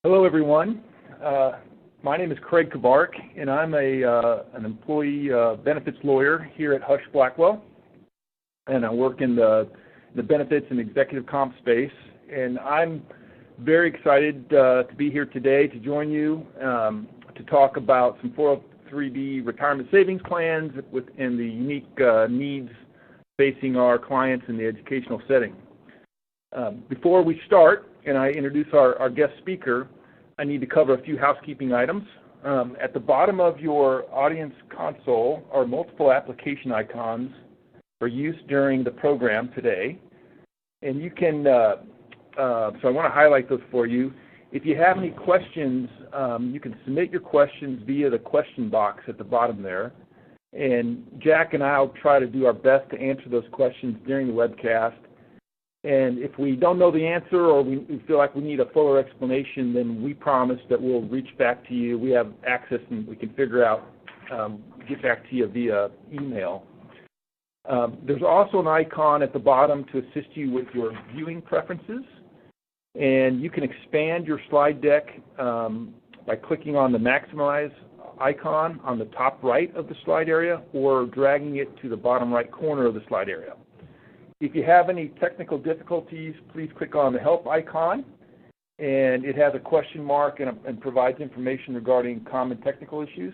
Hello, everyone. My name is Craig Kabark, and I'm an employee benefits lawyer here at Husch Blackwell, and I work in the benefits and executive comp space. And I'm very excited to be here today to join you to talk about some 403B retirement savings plans within the unique needs facing our clients in the educational setting. Before we start, and I introduce our guest speaker, I need to cover a few housekeeping items. At the bottom of your audience console are multiple application icons for use during the program today. And you can, so I want to highlight those for you. If you have any questions, you can submit your questions via the question box at the bottom there. And Jack and I will try to do our best to answer those questions during the webcast. And if we don't know the answer or we feel like we need a fuller explanation, then we promise that we'll reach back to you. We have access and we can figure out, get back to you via email. There's also an icon at the bottom to assist you with your viewing preferences. And you can expand your slide deck by clicking on the maximize icon on the top right of the slide area or dragging it to the bottom right corner of the slide area. If you have any technical difficulties, please click on the help icon, and it has a question mark and provides information regarding common technical issues.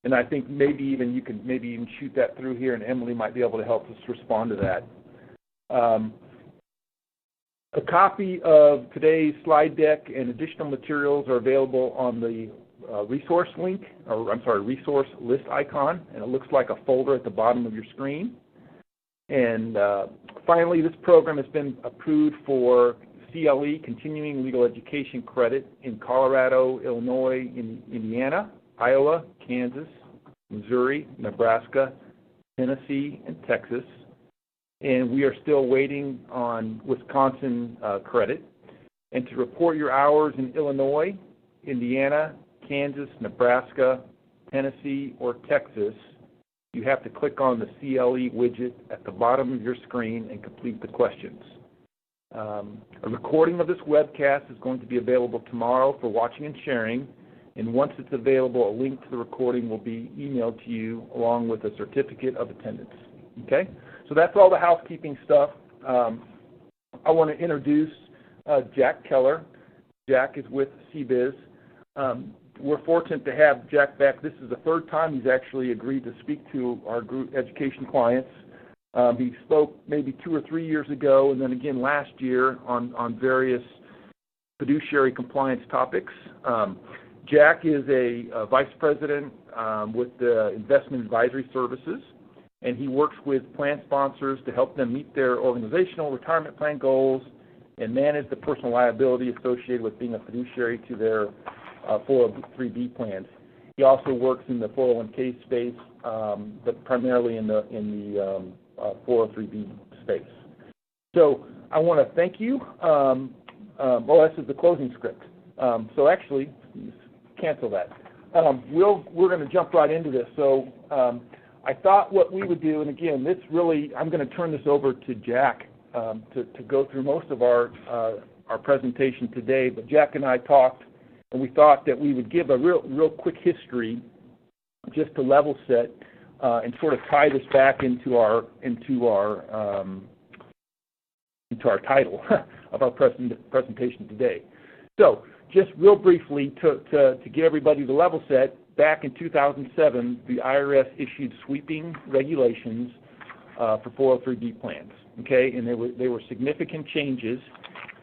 And I think maybe even you can even shoot that through here, and Emily might be able to help us respond to that. A copy of today's slide deck and additional materials are available on the resource list icon, and it looks like a folder at the bottom of your screen. And finally, this program has been approved for CLE, Continuing Legal Education Credit, in Colorado, Illinois, Indiana, Iowa, Kansas, Missouri, Nebraska, Tennessee, and Texas. And we are still waiting on Wisconsin credit. And to report your hours in Illinois, Indiana, Kansas, Nebraska, Tennessee, or Texas, you have to click on the CLE widget at the bottom of your screen and complete the questions. A recording of this webcast is going to be available tomorrow for watching and sharing, and once it's available, a link to the recording will be emailed to you along with a certificate of attendance. Okay? So that's all the housekeeping stuff. I want to introduce Jack Keller. Jack is with CBiz. We're fortunate to have Jack back. This is the third time he's actually agreed to speak to our group education clients. He spoke maybe 2 or 3 years ago and then again last year on various fiduciary compliance topics. Jack is a vice president with the Investment Advisory Services, and he works with plan sponsors to help them meet their organizational retirement plan goals and manage the personal liability associated with being a fiduciary to their 403B plans. He also works in the 401k space, but primarily in the 403B space. So I want to thank you. This is the closing script. So actually, cancel that. We're going to jump right into this. So I thought what we would do, and again, I'm going to turn this over to Jack to go through most of our presentation today. But Jack and I talked, and we thought that we would give a real quick history just to level set and sort of tie this back into our title of our presentation today. So just real briefly to get everybody to level set, back in 2007, the IRS issued sweeping regulations for 403B plans, okay? And they were significant changes.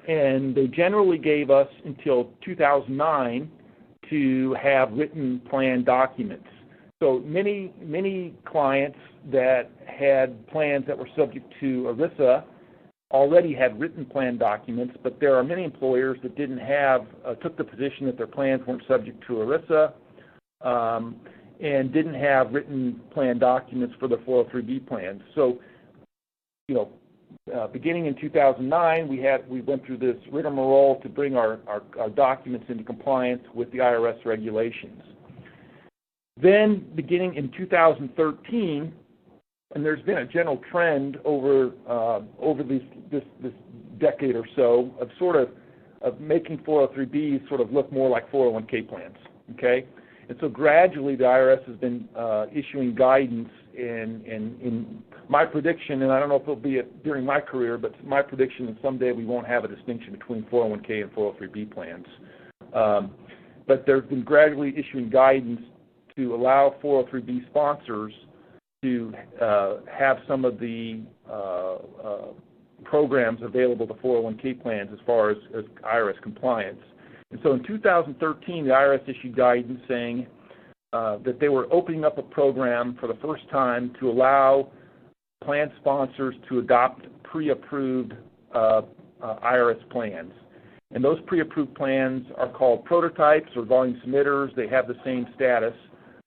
And they generally gave us until 2009 to have written plan documents. So many clients that had plans that were subject to ERISA already had written plan documents, but there are many employers that didn't have, took the position that their plans weren't subject to ERISA and didn't have written plan documents for the 403B plans. So, beginning in 2009, we went through this rigmarole to bring our documents into compliance with the IRS regulations. Then, beginning in 2013, and there's been a general trend over this decade or so of sort of of making 403Bs sort of look more like 401k plans, okay? And so gradually the IRS has been issuing guidance, and in my prediction, and I don't know if it'll be during my career, but my prediction is someday we won't have a distinction between 401k and 403B plans. But they've been gradually issuing guidance to allow 403B sponsors to have some of the programs available to 401k plans as far as IRS compliance. And so in 2013, the IRS issued guidance saying that they were opening up a program for the first time to allow plan sponsors to adopt pre-approved IRS plans. And those pre-approved plans are called prototypes or volume submitters. They have the same status,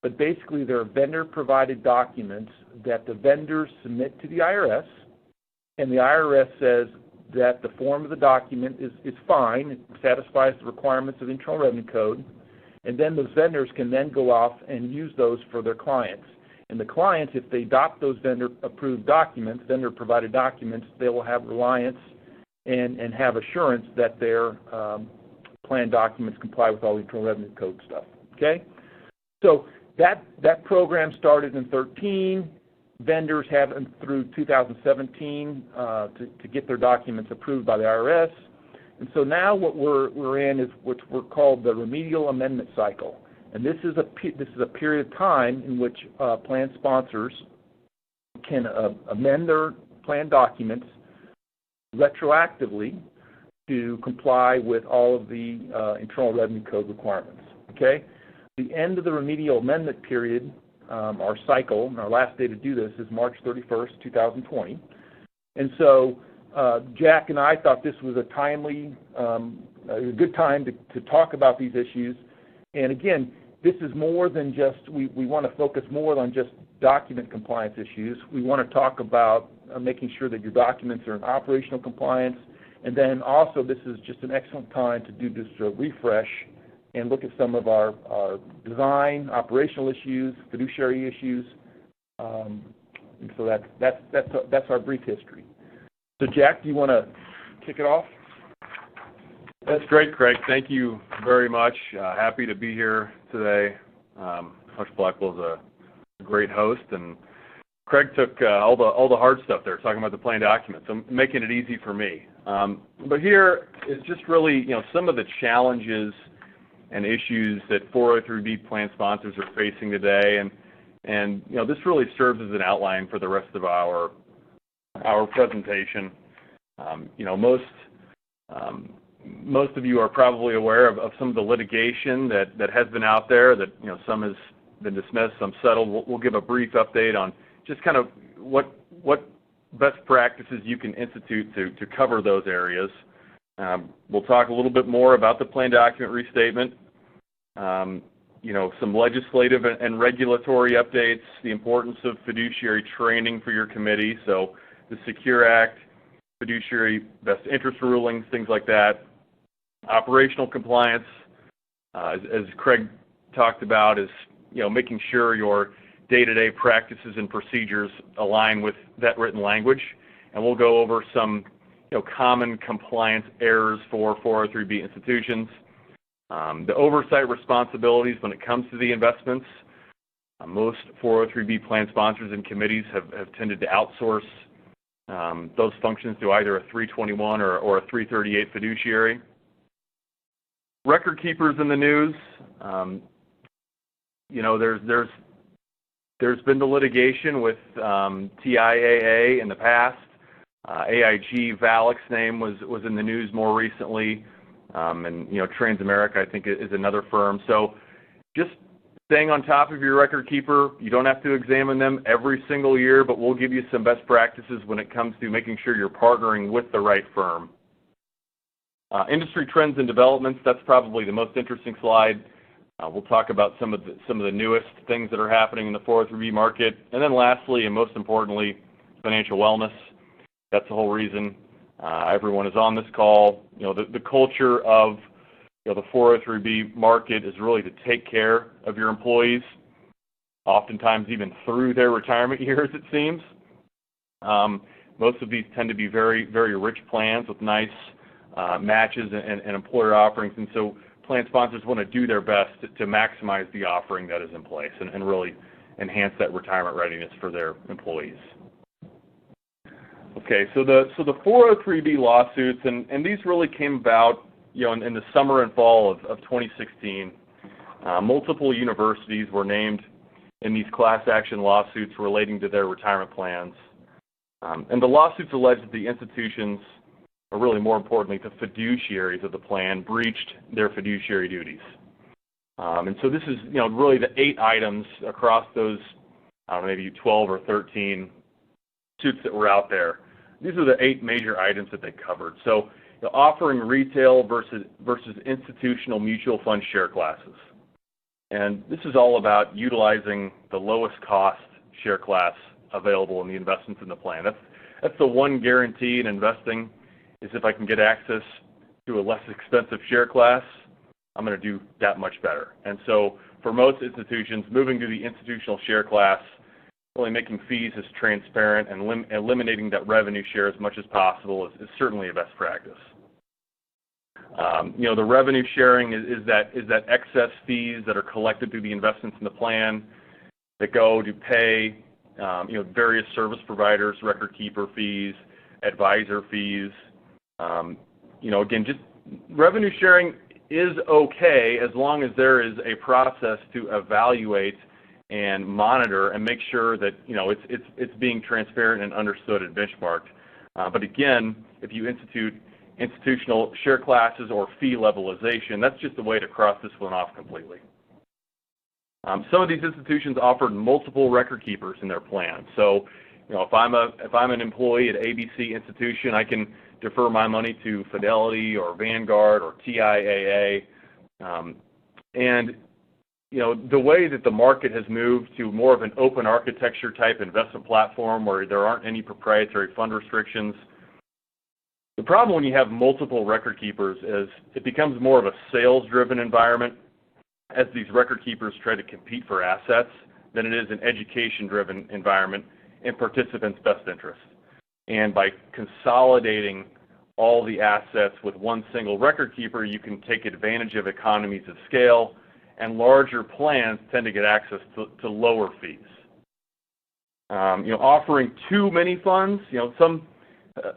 but basically they're vendor-provided documents that the vendors submit to the IRS, and the IRS says that the form of the document is fine, it satisfies the requirements of the Internal Revenue Code, and then those vendors can then go off and use those for their clients. And the clients, if they adopt those vendor-approved documents, vendor-provided documents, they will have reliance and have assurance that their plan documents comply with all the Internal Revenue Code stuff, okay? So that program started in 2013. Vendors have through 2017 to get their documents approved by the IRS. And so now what we're in is what we're called the remedial amendment cycle. And this is a period of time in which plan sponsors can amend their plan documents retroactively to comply with all of the Internal Revenue Code requirements, okay? The end of the remedial amendment period, our cycle, and our last day to do this is March 31st, 2020. And so Jack and I thought this was a timely, a good time to talk about these issues. And again, this is more than just, we want to focus more on just document compliance issues. We want to talk about making sure that your documents are in operational compliance. And then also this is just an excellent time to do just a refresh and look at some of our design, operational issues, fiduciary issues. And so that's our brief history. So Jack, do you want to kick it off? That's great, Craig. Thank you very much. Happy to be here today. Husch Blackwell is a great host, and Craig took all the hard stuff there, talking about the plan documents, so making it easy for me. But here is just really, some of the challenges and issues that 403B plan sponsors are facing today, and this really serves as an outline for the rest of our presentation. Most of you are probably aware of some of the litigation that has been out there, that some has been dismissed, some settled. We'll give a brief update on just kind of what best practices you can institute to cover those areas. We'll talk a little bit more about the plan document restatement, some legislative and regulatory updates, the importance of fiduciary training for your committee, so the Secure Act, fiduciary best interest rulings, things like that. Operational compliance, as Craig talked about, is making sure your day-to-day practices and procedures align with that written language, and we'll go over some common compliance errors for 403B institutions. The oversight responsibilities when it comes to the investments. Most 403B plan sponsors and committees have tended to outsource those functions to either a 321 or a 338 fiduciary. Record keepers in the news. There's been the litigation with TIAA in the past. AIG Valic's name was in the news more recently, and Transamerica I think is another firm. So just staying on top of your record keeper. You don't have to examine them every single year, but we'll give you some best practices when it comes to making sure you're partnering with the right firm. Industry trends and developments, that's probably the most interesting slide. We'll talk about some of the newest things that are happening in the 403B market. And then lastly, and most importantly, financial wellness. That's the whole reason everyone is on this call. The culture of the 403B market is really to take care of your employees, oftentimes even through their retirement years, it seems. Most of these tend to be very, very rich plans with nice matches and employer offerings, and so plan sponsors want to do their best to maximize the offering that is in place and really enhance that retirement readiness for their employees. Okay, so the 403B lawsuits, and these really came about, in the summer and fall of 2016. Multiple universities were named in these class action lawsuits relating to their retirement plans. And the lawsuits allege that the institutions, or really more importantly, the fiduciaries of the plan, breached their fiduciary duties. And so this is, really the 8 items across those, maybe 12 or 13 suits that were out there. These are the 8 major items that they covered. So, offering retail versus institutional mutual fund share classes. And this is all about utilizing the lowest cost share class available in the investments in the plan. That's the one guarantee in investing, is if I can get access to a less expensive share class, I'm going to do that much better. And so for most institutions, moving to the institutional share class, really making fees as transparent and eliminating that revenue share as much as possible is certainly a best practice. The revenue sharing is that excess fees that are collected through the investments in the plan that go to pay various service providers, record keeper fees, advisor fees. Again, just revenue sharing is okay as long as there is a process to evaluate and monitor and make sure that it's being transparent and understood and benchmarked. But again, if you institute institutional share classes or fee levelization, that's just a way to cross this one off completely. Some of these institutions offered multiple record keepers in their plan. So, if I'm an employee at ABC institution, I can defer my money to Fidelity or Vanguard or TIAA. The way that the market has moved to more of an open architecture type investment platform where there aren't any proprietary fund restrictions, the problem when you have multiple record keepers is it becomes more of a sales-driven environment as these record keepers try to compete for assets than it is an education-driven environment in participants' best interest. And by consolidating all the assets with one single record keeper, you can take advantage of economies of scale, and larger plans tend to get access to lower fees. Offering too many funds,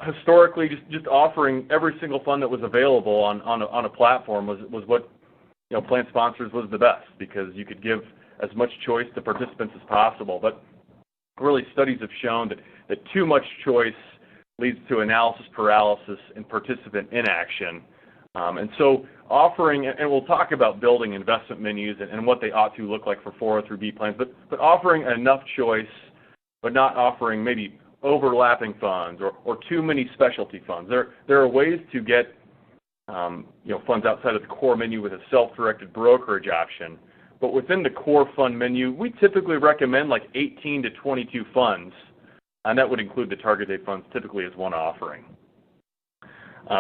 historically just offering every single fund that was available on a platform was what plan sponsors was the best, because you could give as much choice to participants as possible. But really, studies have shown that too much choice leads to analysis paralysis and participant inaction. And so offering, and we'll talk about building investment menus and what they ought to look like for 403B plans, but offering enough choice, but not offering maybe overlapping funds or too many specialty funds. There are ways to get funds outside of the core menu with a self-directed brokerage option. But within the core fund menu, we typically recommend like 18 to 22 funds, and that would include the target date funds typically as one offering.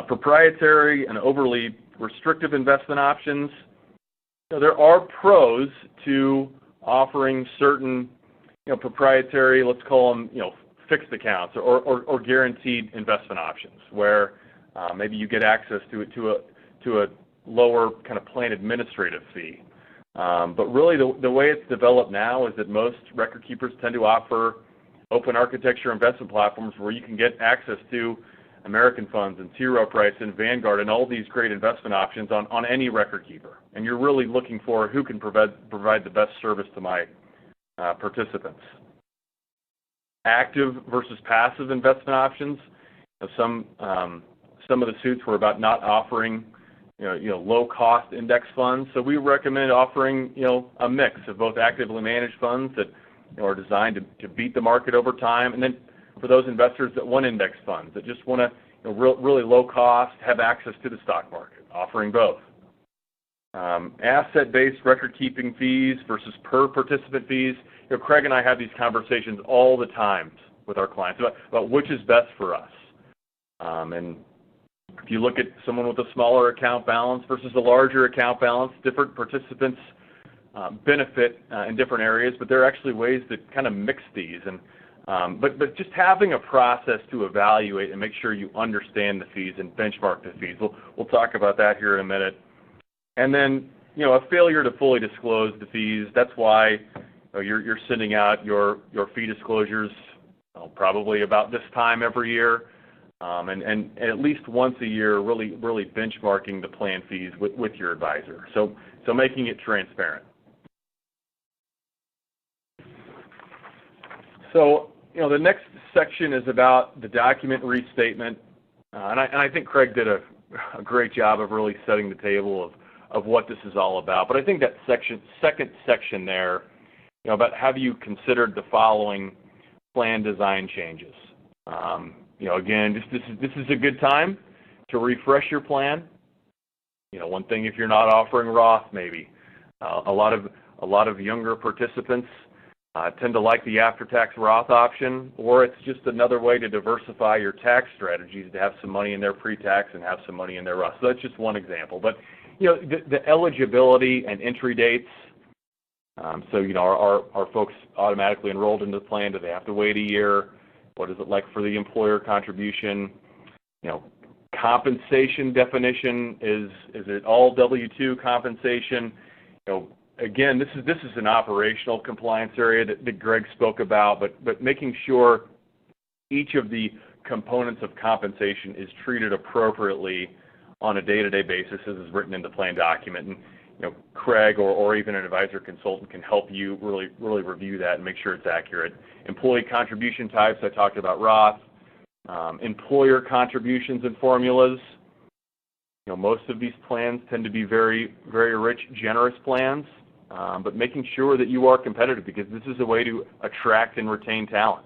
Proprietary and overly restrictive investment options. There are pros to offering certain proprietary, let's call them fixed accounts or guaranteed investment options, where maybe you get access to a lower kind of plan administrative fee. But really the way it's developed now is that most record keepers tend to offer open architecture investment platforms where you can get access to American Funds and T. Rowe Price and Vanguard and all these great investment options on any record keeper. And you're really looking for who can provide the best service to my participants. Active versus passive investment options. Some of the suits were about not offering low-cost index funds. So we recommend offering a mix of both actively managed funds that are designed to beat the market over time, and then for those investors that want index funds that just want to really low cost, have access to the stock market, offering both. Asset-based record-keeping fees versus per participant fees. Craig and I have these conversations all the time with our clients about which is best for us. And if you look at someone with a smaller account balance versus a larger account balance, different participants benefit in different areas, but there are actually ways to kind of mix these. And But just having a process to evaluate and make sure you understand the fees and benchmark the fees. We'll talk about that here in a minute. And then, a failure to fully disclose the fees. That's why you're sending out your fee disclosures probably about this time every year, and at least once a year, really benchmarking the plan fees with your advisor. So making it transparent. So, the next section is about the document restatement, and I think Craig did a great job of really setting the table of what this is all about. But I think that second section there, about have you considered the following plan design changes. Again, this is a good time to refresh your plan. One thing, if you're not offering Roth, maybe a lot of younger participants tend to like the after-tax Roth option, or it's just another way to diversify your tax strategies to have some money in their pre-tax and have some money in their Roth. So that's just one example. But the eligibility and entry dates. Are folks automatically enrolled into the plan? Do they have to wait a year? What is it like for the employer contribution? Compensation definition, is it all W-2 compensation? Again, this is an operational compliance area that Greg spoke about, but making sure each of the components of compensation is treated appropriately on a day-to-day basis as is written in the plan document. And Craig or even an advisor consultant can help you really review that and make sure it's accurate. Employee contribution types, I talked about Roth. Employer contributions and formulas. Most of these plans tend to be very, very rich, generous plans, but making sure that you are competitive, because this is a way to attract and retain talent,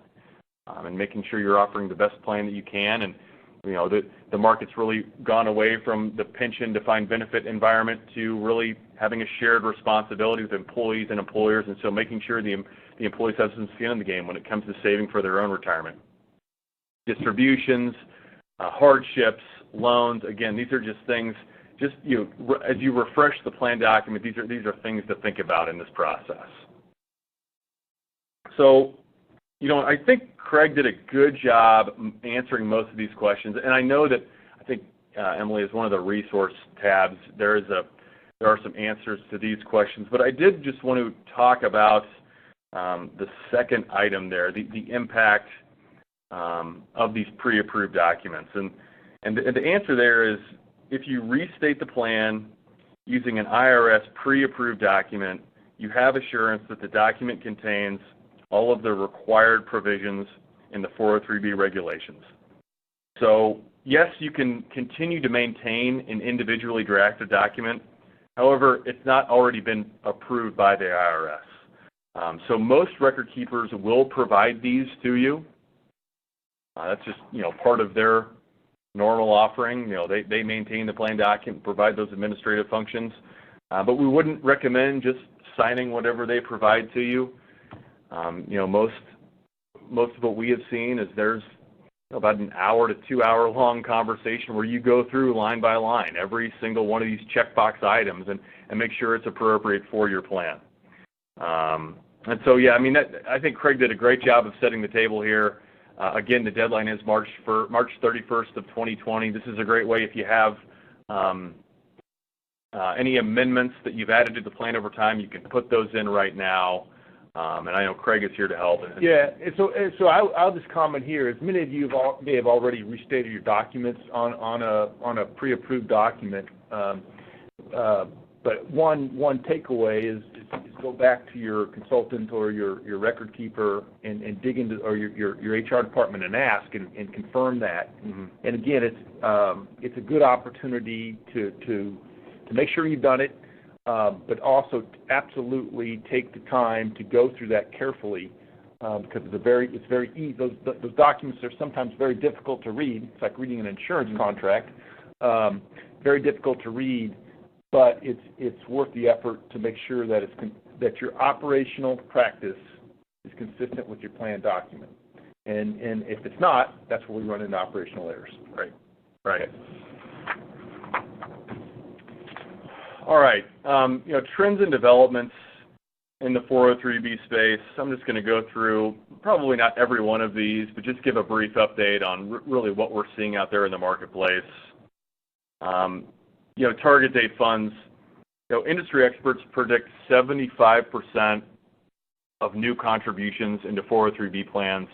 and making sure you're offering the best plan that you can. And the market's really gone away from the pension defined benefit environment to really having a shared responsibility with employees and employers, and so making sure the employees have some skin in the game when it comes to saving for their own retirement. Distributions, hardships, loans. Again, these are just things. Just as you refresh the plan document, these are things to think about in this process. So, I think Craig did a good job answering most of these questions, and I know that Emily, is one of the resource tabs. There are some answers to these questions, but I did just want to talk about the second item there, the impact of these pre-approved documents, and the answer there is, if you restate the plan using an IRS pre-approved document, you have assurance that the document contains all of the required provisions in the 403B regulations. So yes, you can continue to maintain an individually drafted document. However, it's not already been approved by the IRS. So most record keepers will provide these to you. That's just part of their normal offering. They maintain the plan document, provide those administrative functions, but we wouldn't recommend just signing whatever they provide to you. Most of what we have seen is there's about an hour to 2 hour long conversation where you go through line by line every single one of these checkbox items and make sure it's appropriate for your plan. And so, I think Craig did a great job of setting the table here. Again, the deadline is March 31st of 2020. This is a great way, if you have any amendments that you've added to the plan over time, you can put those in right now. And I know Craig is here to help. Yeah, so I'll just comment here. As many of you may have already restated your documents on a pre-approved document, but one takeaway is go back to your consultant or your record keeper and dig into, or your HR department and ask and confirm that. Mm-hmm. And again, it's a good opportunity to make sure you've done it. But also absolutely take the time to go through that carefully, because it's very easy. Those documents are sometimes very difficult to read. It's like reading an insurance contract, very difficult to read. But it's worth the effort to make sure that that your operational practice is consistent with your plan document. And if it's not, that's where we run into operational errors. Right. Okay. All right. Trends and developments in the 403B space. I'm just going to go through probably not every one of these, but just give a brief update on really what we're seeing out there in the marketplace. Target date funds. Industry experts predict 75% of new contributions into 403B plans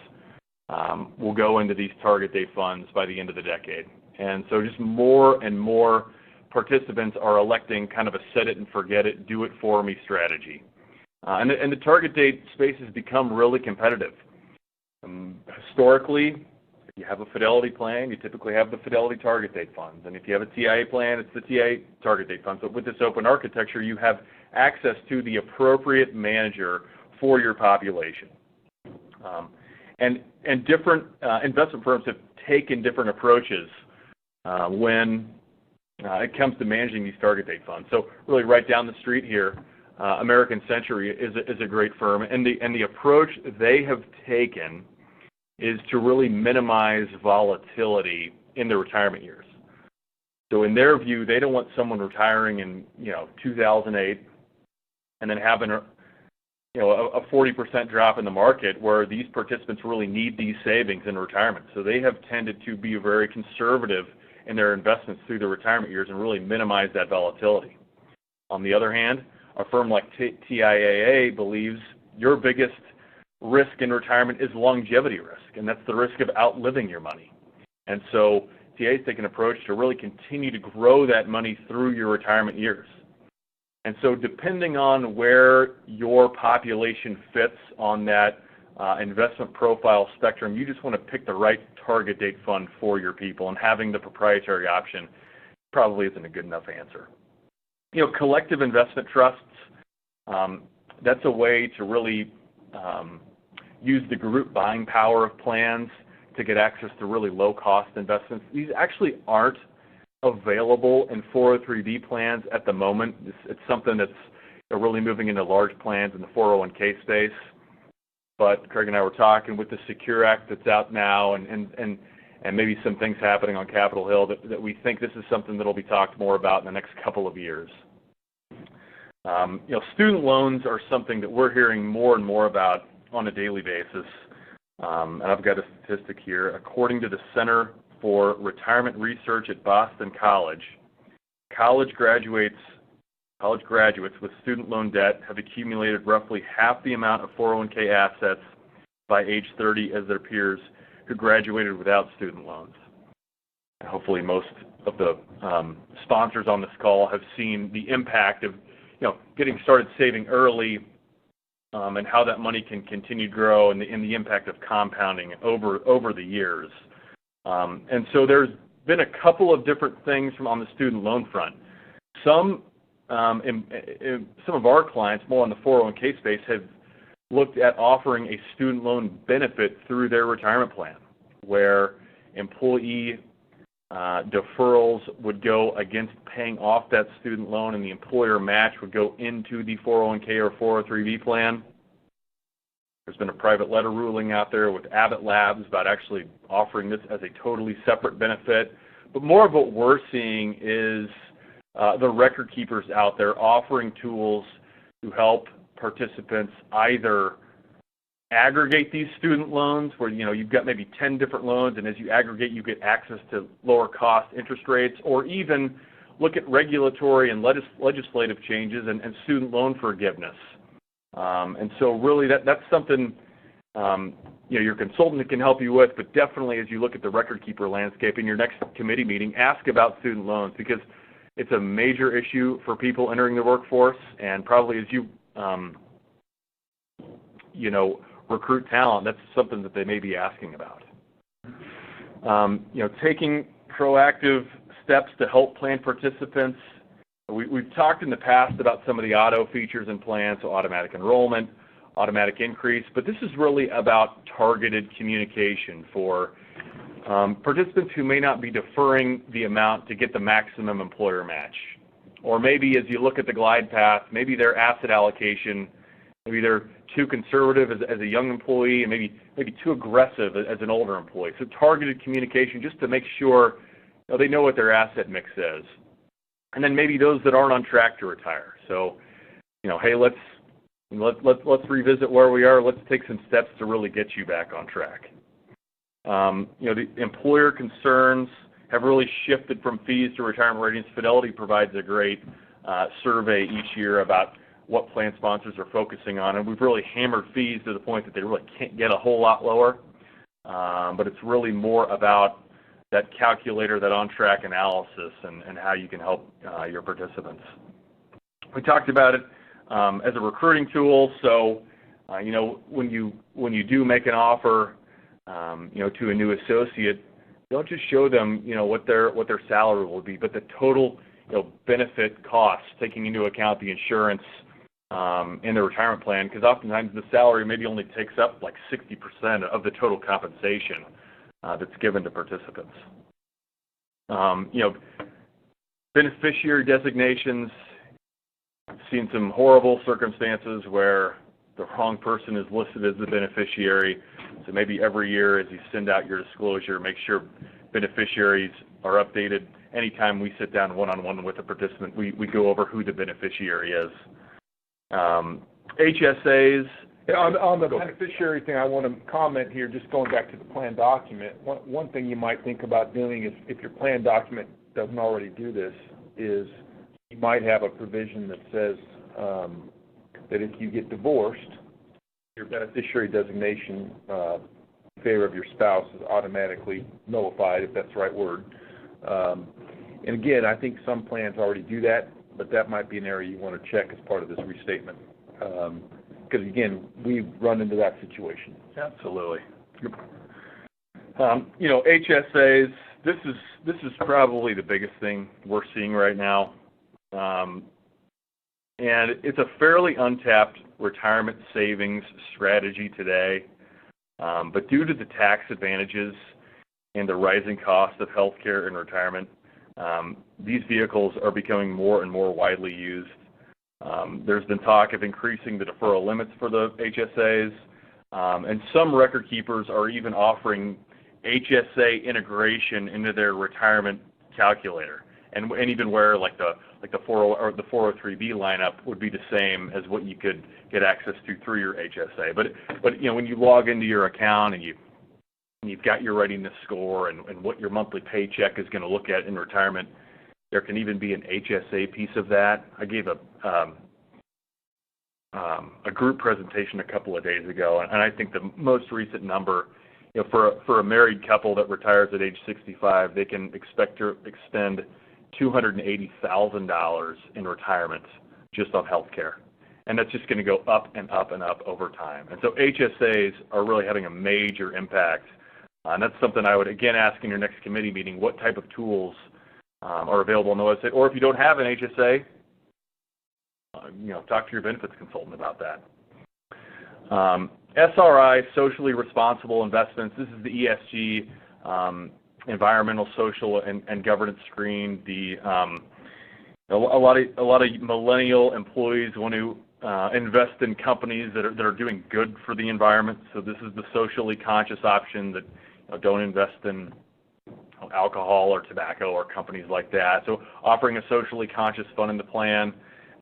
will go into these target date funds by the end of the decade. And so just more and more participants are electing kind of a set it and forget it, do it for me strategy. And the target date space has become really competitive. Historically, if you have a Fidelity plan, you typically have the Fidelity target date funds. And if you have a TIA plan, it's the TIA target date funds. But with this open architecture, you have access to the appropriate manager for your population. And different investment firms have taken different approaches when it comes to managing these target date funds. So really right down the street here, American Century is a great firm, and the approach they have taken is to really minimize volatility in their retirement years. So in their view, they don't want someone retiring in 2008 and then having a 40% drop in the market where these participants really need these savings in retirement. So they have tended to be very conservative in their investments through their retirement years and really minimize that volatility. On the other hand, a firm like TIAA believes your biggest risk in retirement is longevity risk, and that's the risk of outliving your money. And so TIAA's taken an approach to really continue to grow that money through your retirement years. And so depending on where your population fits on that investment profile spectrum, you just want to pick the right target date fund for your people, and having the proprietary option probably isn't a good enough answer. Collective investment trusts, that's a way to really use the group buying power of plans to get access to really low-cost investments. These actually aren't available in 403B plans at the moment. It's something that's really moving into large plans in the 401k space. But Craig and I were talking with the Secure Act that's out now, and maybe some things happening on Capitol Hill that we think this is something that will be talked more about in the next couple of years. Student loans are something that we're hearing more and more about on a daily basis. And I've got a statistic here. According to the Center for Retirement Research at Boston College, college graduates with student loan debt have accumulated roughly half the amount of 401k assets by age 30 as their peers who graduated without student loans. And hopefully most of the sponsors on this call have seen the impact of getting started saving early and how that money can continue to grow, and the impact of compounding over the years. And so there's been a couple of different things on the student loan front. Some of our clients, more on the 401k space, have looked at offering a student loan benefit through their retirement plan, where employee deferrals would go against paying off that student loan, and the employer match would go into the 401k or 403b plan. There's been a private letter ruling out there with Abbott Labs about actually offering this as a totally separate benefit. But more of what we're seeing is the record keepers out there offering tools to help participants either aggregate these student loans where you've got maybe 10 different loans, and as you aggregate you get access to lower cost interest rates, or even look at regulatory and legislative changes and student loan forgiveness. And so really that's something your consultant can help you with, but definitely as you look at the record keeper landscape in your next committee meeting, ask about student loans, because it's a major issue for people entering the workforce, and probably as you recruit talent, that's something that they may be asking about. Taking proactive steps to help plan participants. We've talked in the past about some of the auto features in plans, so automatic enrollment, automatic increase, but this is really about targeted communication for participants who may not be deferring the amount to get the maximum employer match. Or maybe as you look at the glide path, maybe their asset allocation, maybe they're too conservative as a young employee, and maybe too aggressive as an older employee. So targeted communication just to make sure they know what their asset mix is. And then maybe those that aren't on track to retire. So, hey, let's let's revisit where we are. Let's take some steps to really get you back on track. The employer concerns have really shifted from fees to retirement readiness. Fidelity provides a great survey each year about what plan sponsors are focusing on, and we've really hammered fees to the point that they really can't get a whole lot lower. But it's really more about that calculator, that on-track analysis, and how you can help your participants. We talked about it as a recruiting tool. So, when you do make an offer, to a new associate, don't just show them, what their salary will be, but the total, benefit costs, taking into account the insurance in the retirement plan, because oftentimes the salary maybe only takes up like 60% of the total compensation that's given to participants. Beneficiary designations. I've seen some horrible circumstances where the wrong person is listed as the beneficiary. So maybe every year as you send out your disclosure, make sure beneficiaries are updated. Anytime we sit down one-on-one with a participant, we go over who the beneficiary is. HSAs. On the beneficiary thing, I want to comment here, just going back to the plan document. One thing you might think about doing is, if your plan document doesn't already do this, is you might have a provision that says that if you get divorced, your beneficiary designation in favor of your spouse is automatically nullified, if that's the right word. And again, I think some plans already do that, but that might be an area you want to check as part of this restatement. Because again, we've run into that situation. Absolutely. HSAs. This is probably the biggest thing we're seeing right now, and it's a fairly untapped retirement savings strategy today. But due to the tax advantages and the rising cost of healthcare and retirement, these vehicles are becoming more and more widely used. There's been talk of increasing the deferral limits for the HSAs, and some record keepers are even offering HSA integration into their retirement calculator, and even where like the 40 or the 403B lineup would be the same as what you could get access to through your HSA. But when you log into your account and you've got your readiness score and what your monthly paycheck is going to look at in retirement, there can even be an HSA piece of that. I gave a group presentation a couple of days ago, and I think the most recent number, for a married couple that retires at age 65, they can expect to extend $280,000 in retirement just on health care. And that's just going to go up and up and up over time. And so HSAs are really having a major impact. And that's something I would, again, ask in your next committee meeting, what type of tools are available on the website. Or if you don't have an HSA, talk to your benefits consultant about that. SRI, socially responsible investments. This is the ESG, environmental, social, and governance screen. A lot of millennial employees want to invest in companies that are doing good for the environment. So this is the socially conscious option that don't invest in alcohol or tobacco or companies like that. So offering a socially conscious fund in the plan.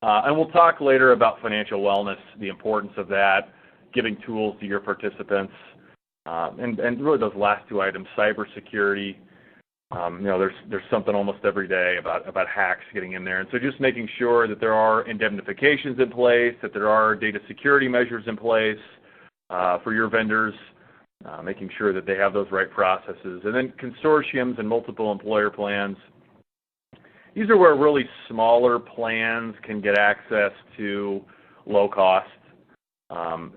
And we'll talk later about financial wellness, the importance of that, giving tools to your participants, and really those last two items, cybersecurity. There's something almost every day about hacks getting in there. And so just making sure that there are indemnifications in place, that there are data security measures in place for your vendors, making sure that they have those right processes. And then consortiums and multiple employer plans. These are where really smaller plans can get access to low cost.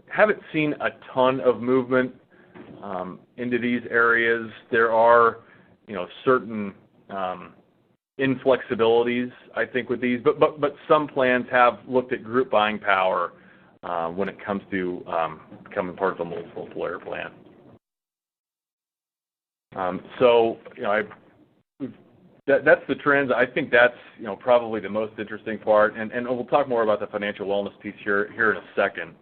Haven't seen a ton of movement into these areas. There are, certain inflexibilities, I think, with these, but some plans have looked at group buying power when it comes to becoming part of a multiple employer plan. That's the trends. I think that's probably the most interesting part, and we'll talk more about the financial wellness piece here in a second.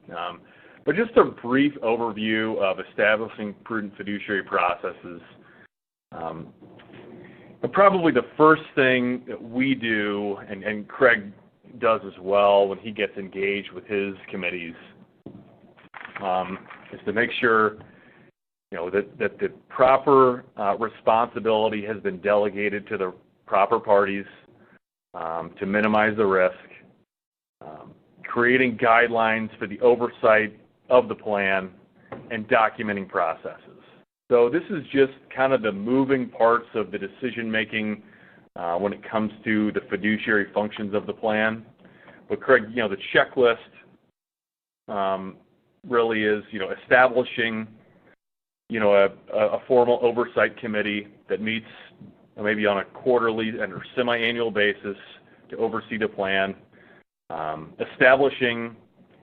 But just a brief overview of establishing prudent fiduciary processes. Probably the first thing that we do, and Craig does as well when he gets engaged with his committees is to make sure that the proper responsibility has been delegated to the proper parties to minimize the risk, creating guidelines for the oversight of the plan, and documenting processes. So this is just kind of the moving parts of the decision-making when it comes to the fiduciary functions of the plan. But Craig, the checklist really is, establishing, a formal oversight committee that meets maybe on a quarterly or semi-annual basis to oversee the plan, establishing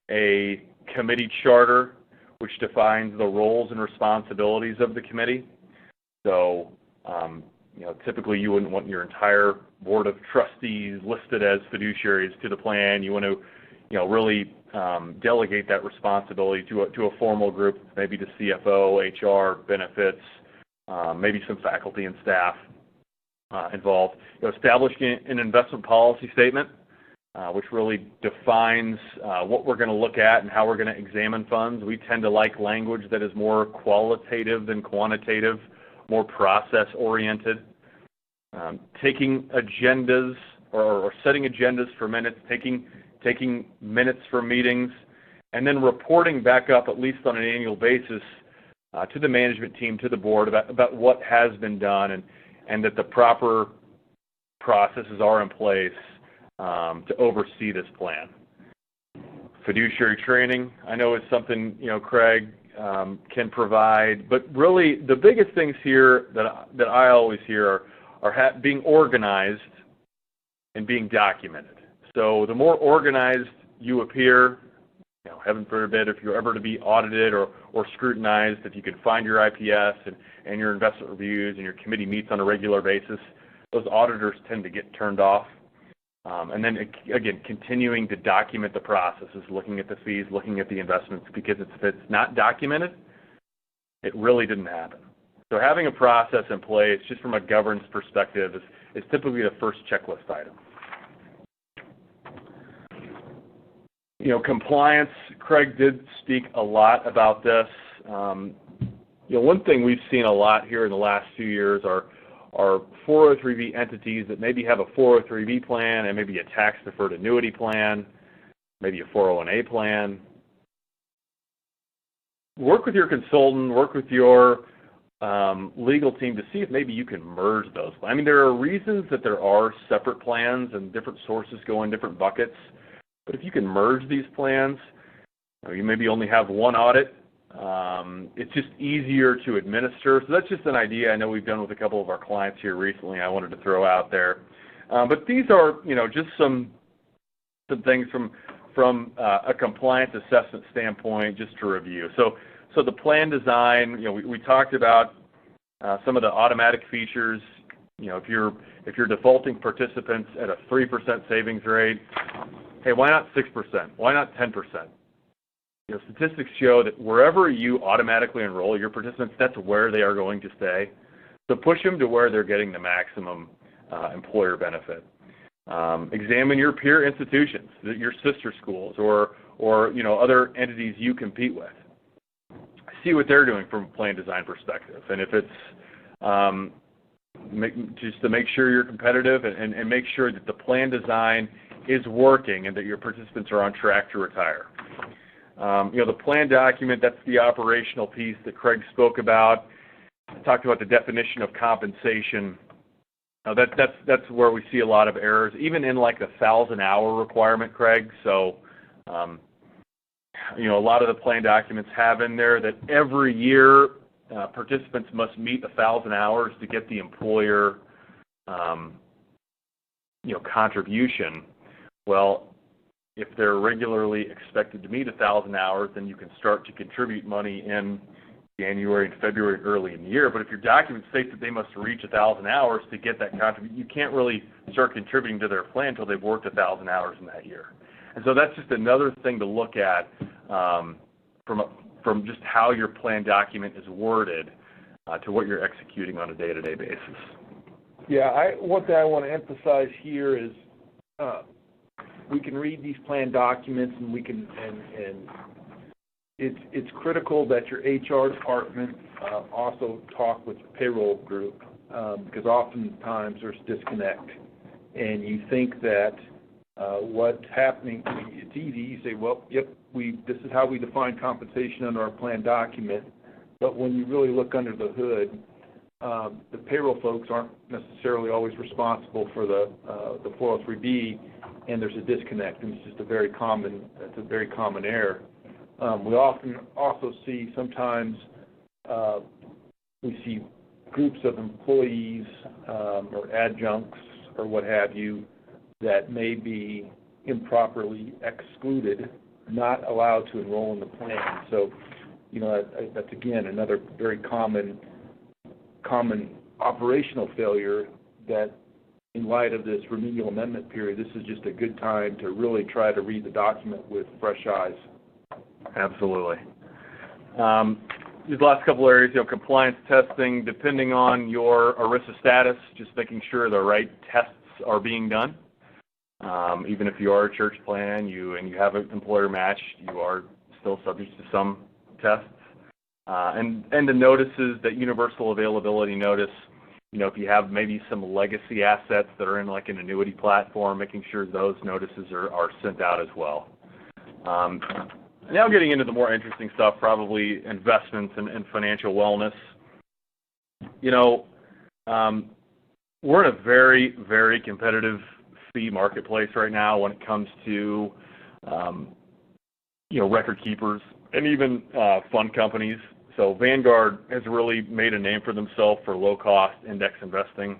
a committee charter which defines the roles and responsibilities of the committee. So, typically you wouldn't want your entire board of trustees listed as fiduciaries to the plan. You want to, really delegate that responsibility to a formal group, maybe the CFO, HR, benefits, maybe some faculty and staff involved. Establishing an investment policy statement, which really defines what we're going to look at and how we're going to examine funds. We tend to like language that is more qualitative than quantitative, more process-oriented. Taking agendas or setting agendas for minutes, taking minutes for meetings, and then reporting back up at least on an annual basis to the management team, to the board about what has been done and that the proper processes are in place to oversee this plan. Fiduciary training, I know is something, Craig can provide, but really the biggest things here that I always hear are being organized and being documented. So the more organized you appear, heaven forbid if you're ever to be audited or scrutinized, if you can find your IPS and your investment reviews and your committee meets on a regular basis, those auditors tend to get turned off. And then, again, continuing to document the processes, looking at the fees, looking at the investments, because if it's not documented, it really didn't happen. So having a process in place, just from a governance perspective, is typically the first checklist item. Compliance, Craig did speak a lot about this. One thing we've seen a lot here in the last few years are 403B entities that maybe have a 403B plan and maybe a tax-deferred annuity plan, maybe a 401A plan. Work with your consultant, work with your legal team to see if maybe you can merge those. I mean, there are reasons that there are separate plans and different sources go in different buckets, but if you can merge these plans, you maybe only have one audit. It's just easier to administer. So that's just an idea I know we've done with a couple of our clients here recently I wanted to throw out there. But these are, just some things from a compliance assessment standpoint just to review. So the plan design, we talked about some of the automatic features. If you're defaulting participants at a 3% savings rate, hey, why not 6%? Why not 10%? Statistics show that wherever you automatically enroll your participants, that's where they are going to stay. So push them to where they're getting the maximum employer benefit. Examine your peer institutions, your sister schools, or other entities you compete with. See what they're doing from a plan design perspective, and if it's just to make sure you're competitive and make sure that the plan design is working and that your participants are on track to retire. The plan document, that's the operational piece that Craig spoke about. I talked about the definition of compensation. That's where we see a lot of errors, even in like the 1,000-hour requirement, Craig. So, a lot of the plan documents have in there that every year participants must meet 1,000 hours to get the employer, contribution. Well, if they're regularly expected to meet 1,000 hours, then you can start to contribute money in January and February early in the year. But if your document states that they must reach 1,000 hours to get that contribution, you can't really start contributing to their plan until they've worked 1,000 hours in that year. And so that's just another thing to look at from just how your plan document is worded to what you're executing on a day-to-day basis. Yeah, one thing I want to emphasize here is we can read these plan documents, and we can and it's critical that your HR department also talk with your payroll group, because oftentimes there's disconnect, and you think that what's happening, it's easy. You say, well, yep, this is how we define compensation under our plan document, but when you really look under the hood, the payroll folks aren't necessarily always responsible for the 403B, and there's a disconnect, and it's just a very common error. We often also see sometimes we see groups of employees or adjuncts or what have you that may be improperly excluded, not allowed to enroll in the plan. So, that's again another very common operational failure that, in light of this remedial amendment period, this is just a good time to really try to read the document with fresh eyes. Absolutely. These last couple areas, compliance testing, depending on your ERISA status, just making sure the right tests are being done. Even if you are a church plan, you have an employer match, you are still subject to some tests. And the notices, that universal availability notice, if you have maybe some legacy assets that are in like an annuity platform, making sure those notices are sent out as well. Now getting into the more interesting stuff, probably investments and financial wellness. We're in a very, very competitive fee marketplace right now when it comes to, record keepers and even fund companies. So Vanguard has really made a name for themselves for low-cost index investing.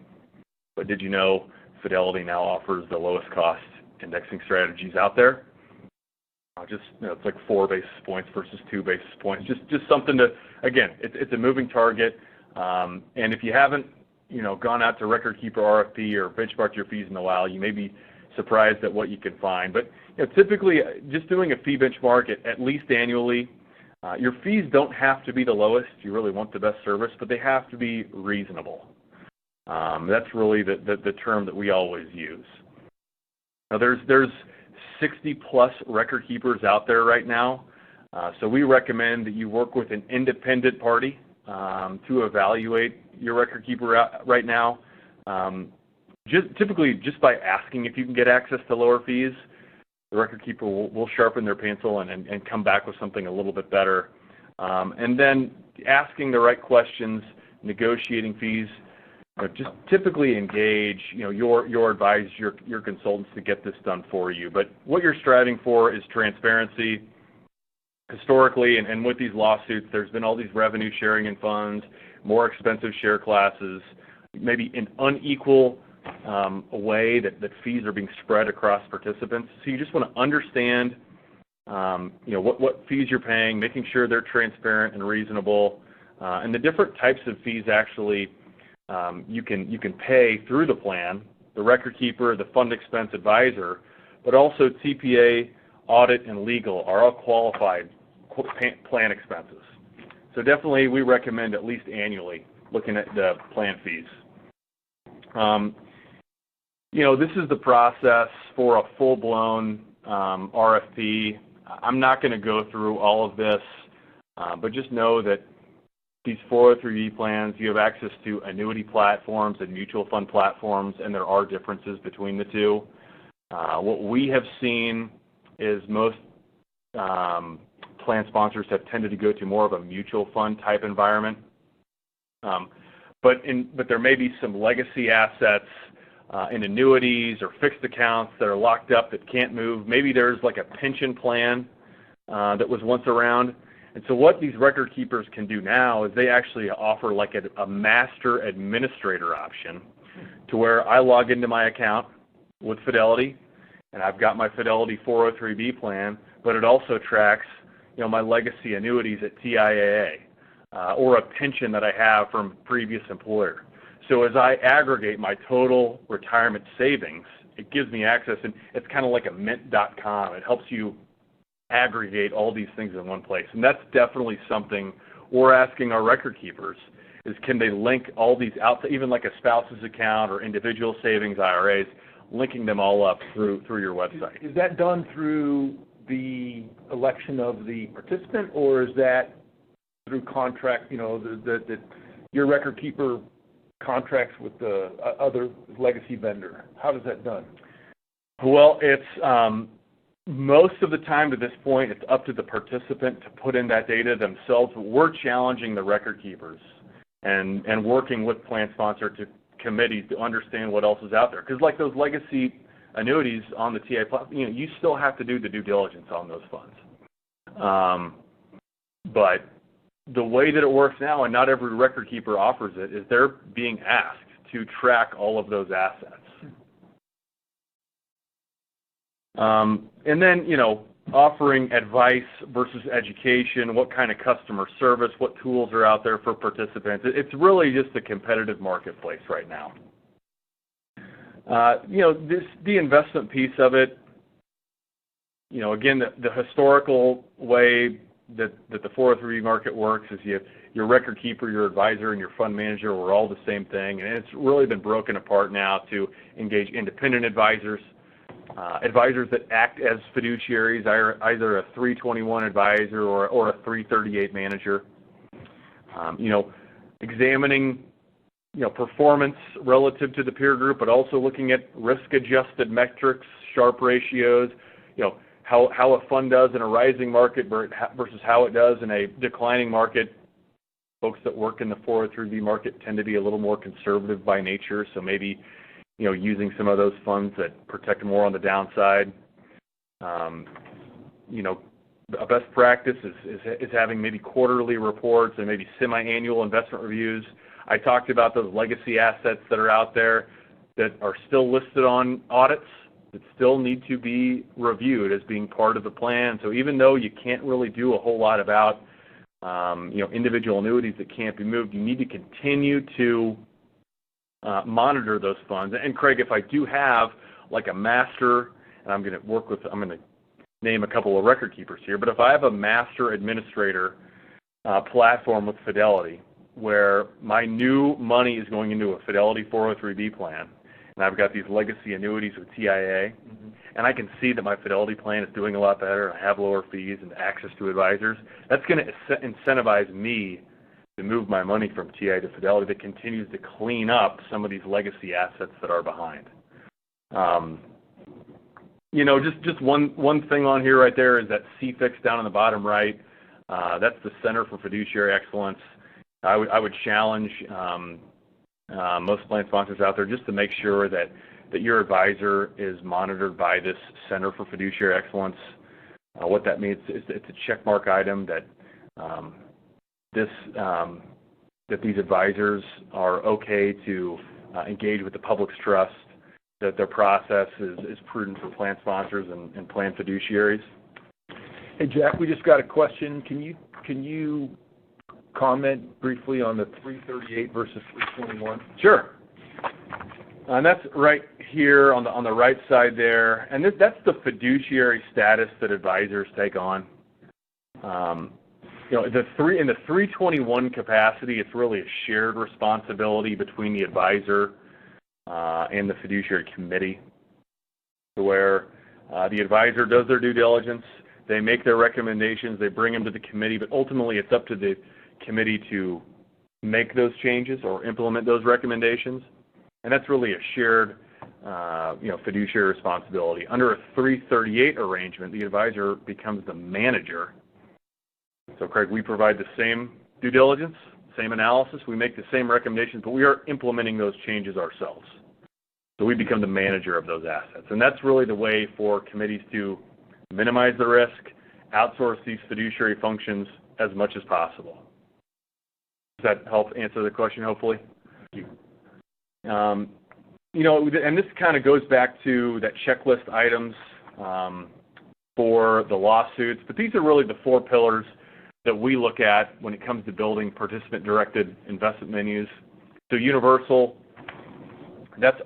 But did you know Fidelity now offers the lowest-cost indexing strategies out there? It's like 4 basis points versus 2 basis points. Just something to, again, it's a moving target. And if you haven't, gone out to Record Keeper RFP or benchmarked your fees in a while, you may be surprised at what you can find. But typically, just doing a fee benchmark at least annually, your fees don't have to be the lowest. You really want the best service, but they have to be reasonable. That's really the term that we always use. Now, there's 60-plus record keepers out there right now, so we recommend that you work with an independent party to evaluate your record keeper right now. Typically, just by asking if you can get access to lower fees, the record keeper will sharpen their pencil and come back with something a little bit better. And then asking the right questions, negotiating fees, just typically engage your advisor, your consultants to get this done for you. But what you're striving for is transparency. Historically, and with these lawsuits, there's been all these revenue sharing in funds, more expensive share classes, maybe an unequal way that fees are being spread across participants. So you just want to understand, what fees you're paying, making sure they're transparent and reasonable, and the different types of fees actually you can pay through the plan, the record keeper, the fund expense advisor, but also TPA, audit, and legal are all qualified plan expenses. So definitely we recommend at least annually looking at the plan fees. This is the process for a full-blown RFP. I'm not going to go through all of this, but just know that these 403B plans, you have access to annuity platforms and mutual fund platforms, and there are differences between the two. What we have seen is most plan sponsors have tended to go to more of a mutual fund type environment. But there may be some legacy assets in annuities or fixed accounts that are locked up that can't move. Maybe there's like a pension plan that was once around. And so what these record keepers can do now is they actually offer like a master administrator option to where I log into my account with Fidelity, and I've got my Fidelity 403B plan, but it also tracks my legacy annuities at TIAA or a pension that I have from a previous employer. So as I aggregate my total retirement savings, it gives me access, and it's kind of like a mint.com. It helps you aggregate all these things in one place. And that's definitely something we're asking our record keepers is can they link all these out to even like a spouse's account or individual savings IRAs, linking them all up through your website. Is that done through the election of the participant, or is that through contract, that your record keeper contracts with the other legacy vendor? How is that done? Well, it's most of the time to this point, it's up to the participant to put in that data themselves. We're challenging the record keepers and working with plan sponsor committees to understand what else is out there. Because like those legacy annuities on the TI platform, you still have to do the due diligence on those funds. But the way that it works now, and not every record keeper offers it, is they're being asked to track all of those assets. And then, offering advice versus education, what kind of customer service, what tools are out there for participants. It's really just a competitive marketplace right now. The investment piece of it, again, the historical way that the 403 market works is your record keeper, your advisor, and your fund manager were all the same thing, and it's really been broken apart now to engage independent advisors, advisors that act as fiduciaries, either a 321 advisor or a 338 manager. Examining performance relative to the peer group, but also looking at risk-adjusted metrics, Sharpe ratios, how a fund does in a rising market versus how it does in a declining market. Folks that work in the 403B market tend to be a little more conservative by nature, so maybe using some of those funds that protect more on the downside. A best practice is having maybe quarterly reports and maybe semi-annual investment reviews. I talked about those legacy assets that are out there that are still listed on audits that still need to be reviewed as being part of the plan. So even though you can't really do a whole lot about individual annuities that can't be moved, you need to continue to monitor those funds. And Craig, if I do have like a master, and I'm going to name a couple of record keepers here, but if I have a master administrator platform with Fidelity where my new money is going into a Fidelity 403B plan, and I've got these legacy annuities with TIA, and I can see that my Fidelity plan is doing a lot better, and I have lower fees and access to advisors, that's going to incentivize me to move my money from TI to Fidelity that continues to clean up some of these legacy assets that are behind. Just one thing on here right there is that CFIX down on the bottom right. That's the Center for Fiduciary Excellence. I would challenge most plan sponsors out there just to make sure that your advisor is monitored by this Center for Fiduciary Excellence. What that means is it's a checkmark item that that these advisors are okay to engage with the public's trust, that their process is prudent for plan sponsors and plan fiduciaries. Hey Jack, we just got a question. Can you comment briefly on the 338 versus 321? Sure. And that's right here on the right side there, and that's the fiduciary status that advisors take on. In the 321 capacity, it's really a shared responsibility between the advisor and the fiduciary committee, where the advisor does their due diligence, they make their recommendations, they bring them to the committee, but ultimately it's up to the committee to make those changes or implement those recommendations, and that's really a shared fiduciary responsibility. Under a 338 arrangement, the advisor becomes the manager. So, Craig, we provide the same due diligence, same analysis, we make the same recommendations, but we are implementing those changes ourselves. So we become the manager of those assets. And that's really the way for committees to minimize the risk, outsource these fiduciary functions as much as possible. Does that help answer the question, hopefully? Thank you. And this kind of goes back to that checklist items for the lawsuits, but these are really the 4 pillars that we look at when it comes to building participant-directed investment menus. So universal, that's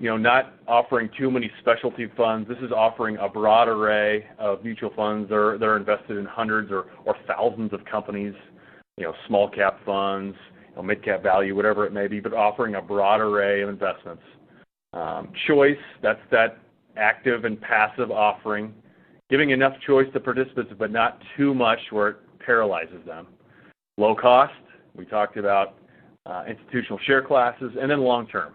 not offering too many specialty funds. This is offering a broad array of mutual funds. They're invested in hundreds or thousands of companies, small cap funds, mid cap value, whatever it may be, but offering a broad array of investments. Choice, that's that active and passive offering. Giving enough choice to participants, but not too much where it paralyzes them. Low cost, we talked about institutional share classes, and then long term.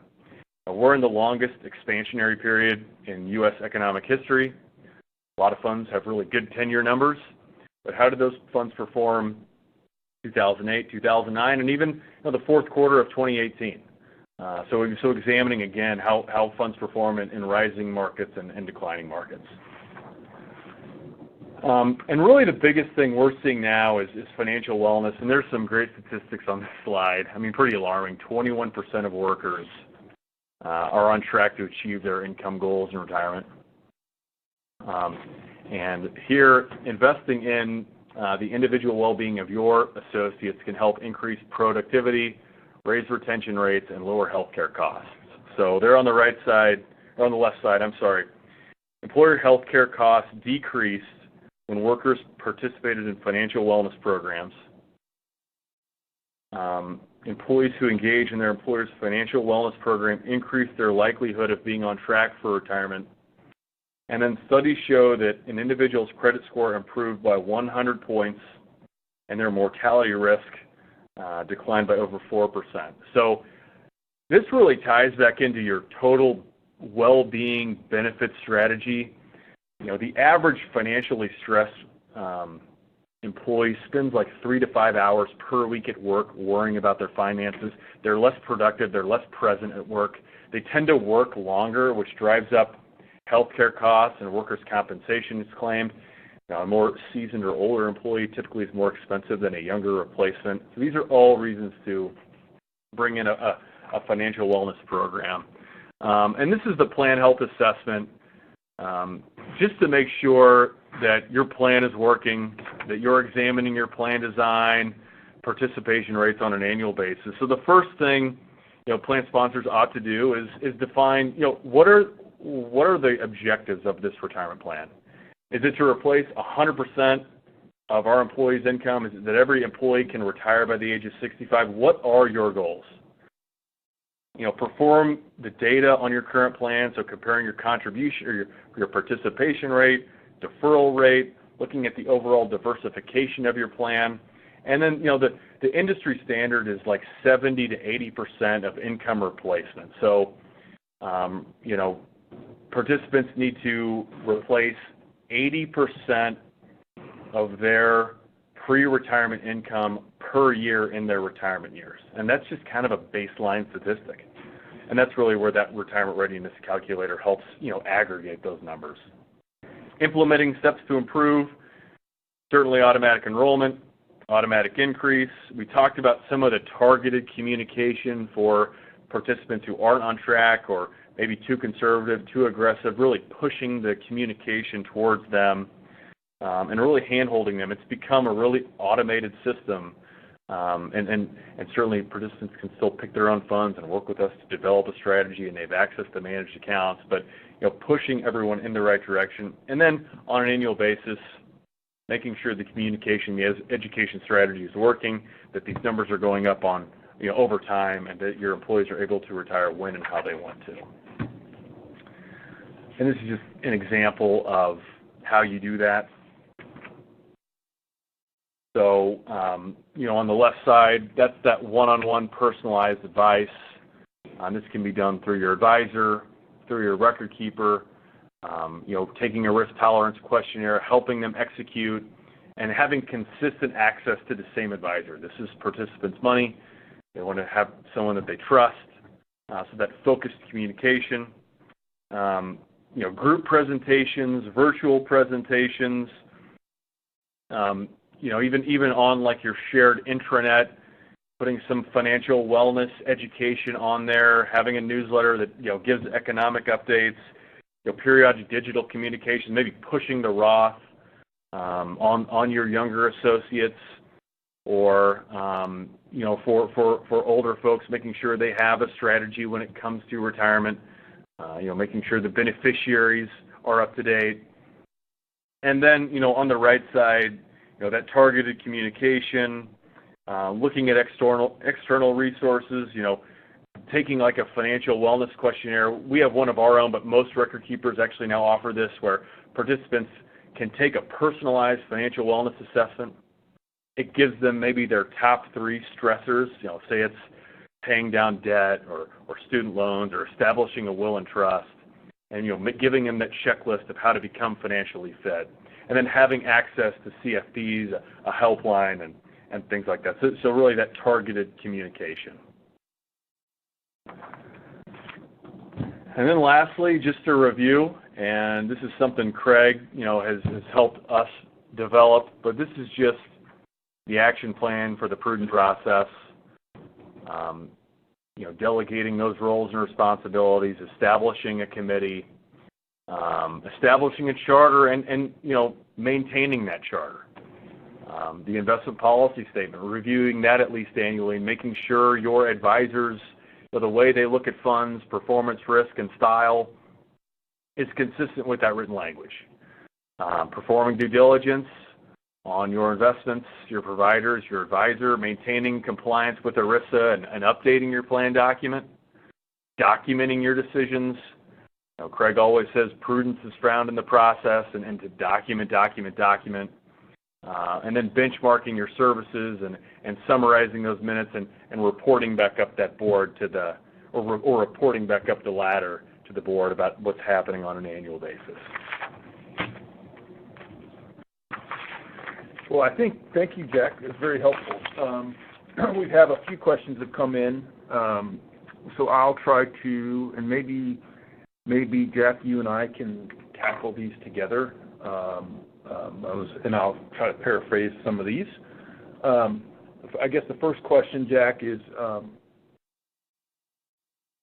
We're in the longest expansionary period in U.S. economic history. A lot of funds have really good 10-year numbers, but how did those funds perform 2008, 2009, and even the fourth quarter of 2018? So examining again how funds perform in rising markets and declining markets. And really the biggest thing we're seeing now is financial wellness, and there's some great statistics on this slide. I mean, pretty alarming. 21% of workers are on track to achieve their income goals in retirement. And here, investing in the individual well-being of your associates can help increase productivity, raise retention rates, and lower healthcare costs. So they're on the right side, or on the left side, I'm sorry. Employer healthcare costs decreased when workers participated in financial wellness programs. Employees who engage in their employer's financial wellness program increase their likelihood of being on track for retirement. And then studies show that an individual's credit score improved by 100 points and their mortality risk declined by over 4%. So this really ties back into your total well-being benefit strategy. The average financially stressed employee spends like 3 to 5 hours per week at work worrying about their finances. They're less productive. They're less present at work. They tend to work longer, which drives up healthcare costs and workers' compensation is claimed. A more seasoned or older employee typically is more expensive than a younger replacement. So these are all reasons to bring in a financial wellness program. And this is the plan health assessment, just to make sure that your plan is working, that you're examining your plan design, participation rates on an annual basis. So the first thing plan sponsors ought to do is define what are the objectives of this retirement plan. Is it to replace 100% of our employees' income? Is it that every employee can retire by the age of 65? What are your goals? Perform the data on your current plan, so comparing your contribution or your participation rate, deferral rate, looking at the overall diversification of your plan. And then, the industry standard is like 70 to 80% of income replacement. So, participants need to replace 80% of their pre-retirement income per year in their retirement years. And that's just kind of a baseline statistic. And that's really where that retirement readiness calculator helps, aggregate those numbers. Implementing steps to improve, certainly automatic enrollment, automatic increase. We talked about some of the targeted communication for participants who aren't on track or maybe too conservative, too aggressive, really pushing the communication towards them and really hand-holding them. It's become a really automated system, and certainly participants can still pick their own funds and work with us to develop a strategy, and they have access to managed accounts, but pushing everyone in the right direction. And then on an annual basis, making sure the communication, the education strategy is working, that these numbers are going up on over time, and that your employees are able to retire when and how they want to. And this is just an example of how you do that. So, on the left side, that's that one-on-one personalized advice. This can be done through your advisor, through your record keeper, taking a risk tolerance questionnaire, helping them execute, and having consistent access to the same advisor. This is participants' money. They want to have someone that they trust, so that focused communication. Group presentations, virtual presentations, even on like your shared intranet, putting some financial wellness education on there, having a newsletter that gives economic updates, periodic digital communication, maybe pushing the Roth on your younger associates, or for older folks, making sure they have a strategy when it comes to retirement, making sure the beneficiaries are up to date. And then, on the right side, that targeted communication, looking at external resources, taking like a financial wellness questionnaire. We have one of our own, but most record keepers actually now offer this, where participants can take a personalized financial wellness assessment. It gives them maybe their top 3 stressors, say it's paying down debt or student loans or establishing a will and trust, and giving them that checklist of how to become financially fit, and then having access to CFPs, a helpline, and things like that. So really that targeted communication. And then lastly, just to review, and this is something Craig, has helped us develop, but this is just the action plan for the prudent process. Delegating those roles and responsibilities, establishing a committee, establishing a charter, and maintaining that charter. The investment policy statement, reviewing that at least annually, making sure your advisors, the way they look at funds, performance, risk, and style is consistent with that written language. Performing due diligence on your investments, your providers, your advisor, maintaining compliance with ERISA and updating your plan document, documenting your decisions. Craig always says prudence is found in the process, and to document, and then benchmarking your services and summarizing those minutes and reporting back up that board or reporting back up the ladder to the board about what's happening on an annual basis. Well, thank you, Jack. It's very helpful. We have a few questions that come in, so I'll try to, and maybe Jack, you and I can tackle these together, and I'll try to paraphrase some of these. I guess the first question, Jack, is